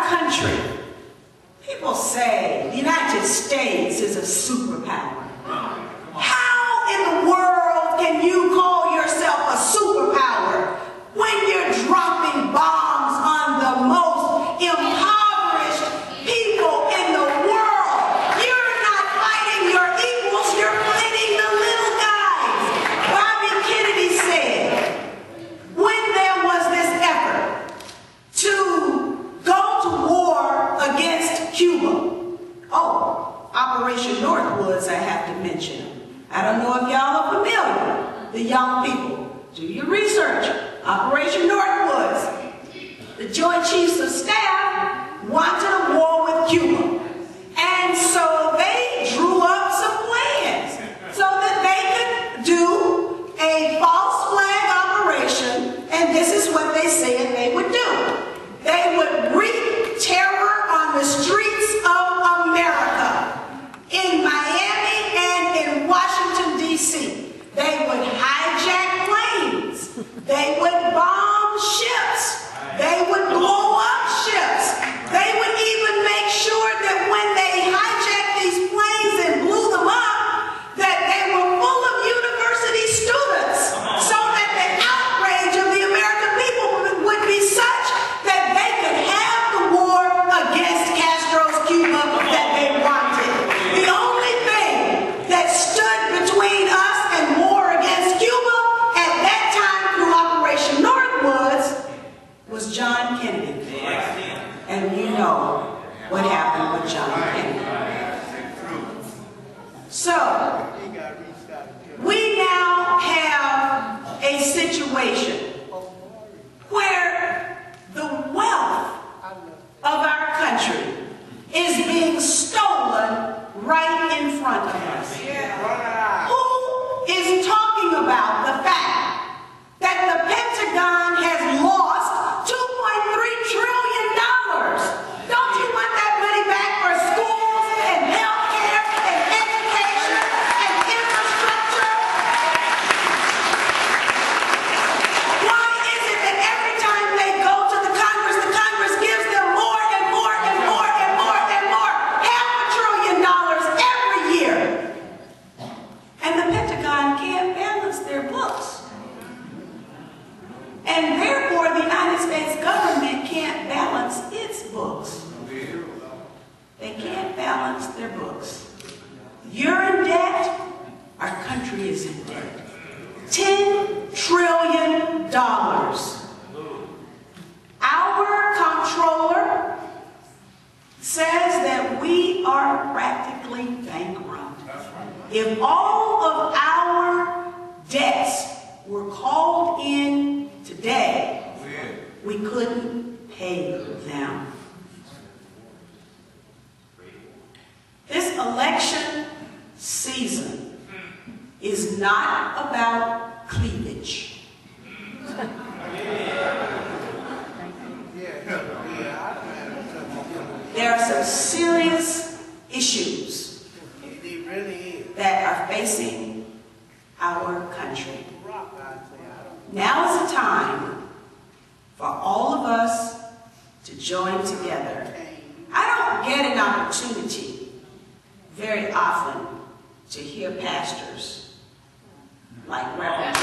our country, people say the United States is a superpower. How in the world can you call yourself a superpower when you're dropping bombs on the most impoverished people in the world? You're not fighting your equals, you're fighting the little guys. Bobby Kennedy said, when there was this effort to go to war against Cuba, Operation Northwoods, I have to mention. I don't know if y'all are familiar, the young people. Do your research. Operation Northwoods. The Joint Chiefs of Staff wanted a war with Cuba. And so they drew up some plans so that they could do a false flag operation, and this is what they said they would do. They would wreak terror on the streets of America, in Miami and in Washington, D.C. They would hijack planes. They would bomb ships. They would blow up ships. They would even make sure that when they hijacked these planes and blew them up, that they were full of university students, so that the outrage of the American people would be such that they could have the war against Castro's Cuba that they wanted. The only thing that stood between us and war against Cuba at that time through Operation Northwoods was John Kennedy. And you know what happened with John Kennedy. So, we now have a situation where the wealth of our country is being stolen right in front of us. Who is talking about the fact that the Pentagon has lost $2.3 trillion? Don't you want that money back for schools and health care and education and infrastructure? Why is it that every time they go to the Congress gives them more and more and more and more and more? $500 billion every year. And the Pentagon can't balance their books. And therefore, the United States government can't balance its books. They can't balance their books. You're in debt. Our country is in debt. $10 trillion. Our comptroller says that we are practically bankrupt. If all of our debts were called in today, we couldn't pay them. This election season is not about cleavage. There are some serious issues that are facing our country. Now is the time for all of us to join together. I don't get an opportunity very often to hear pastors like Reverend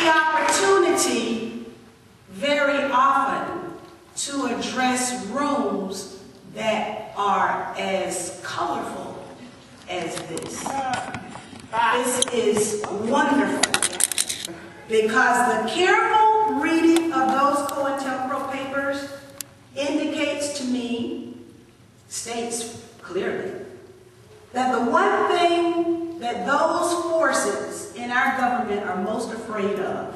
opportunity very often to address rooms that are as colorful as this. This is wonderful because the careful reading of those COINTELPRO papers indicates to me, states clearly, that the one thing that those forces in our government are most afraid of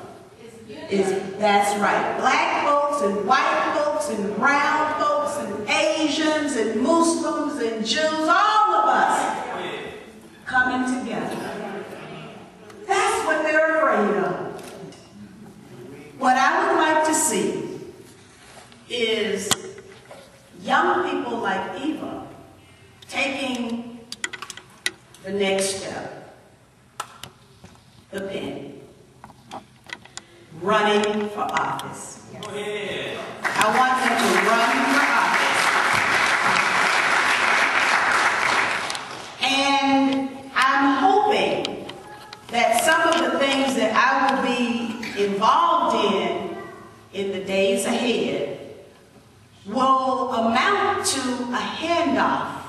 is, that's right, black folks and white folks and brown folks and Asians and Muslims and Jews, all of us coming together. That's what they're afraid of. What I would like to see is young people like Eva taking the next step, the pen, running for office. Yes. Go ahead. I want them to run for office. And I'm hoping that some of the things that I will be involved in the days ahead will amount to a handoff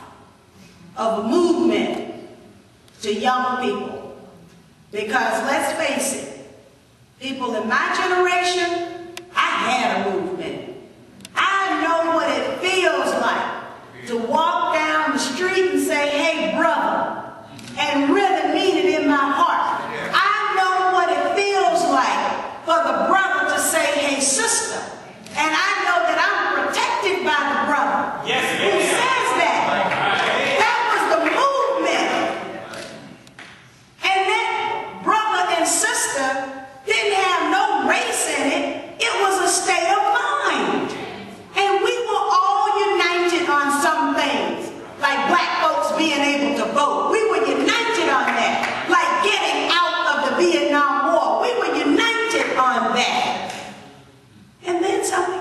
of a movement to young people. Because let's face it, people in my generation, I had a movement. I know what it feels like to walk down the street and say, hey brother, and really mean it in my heart. I know what it feels like for the brother to say, hey sister. And I know that I'm protected by the brother who says that. That was the movement. And that brother and sister didn't have no race in it. It was a state of mind. And we were all united on some things, like black folks being able to vote. We were united on that. Like getting out of the Vietnam War. We were united on that. And then something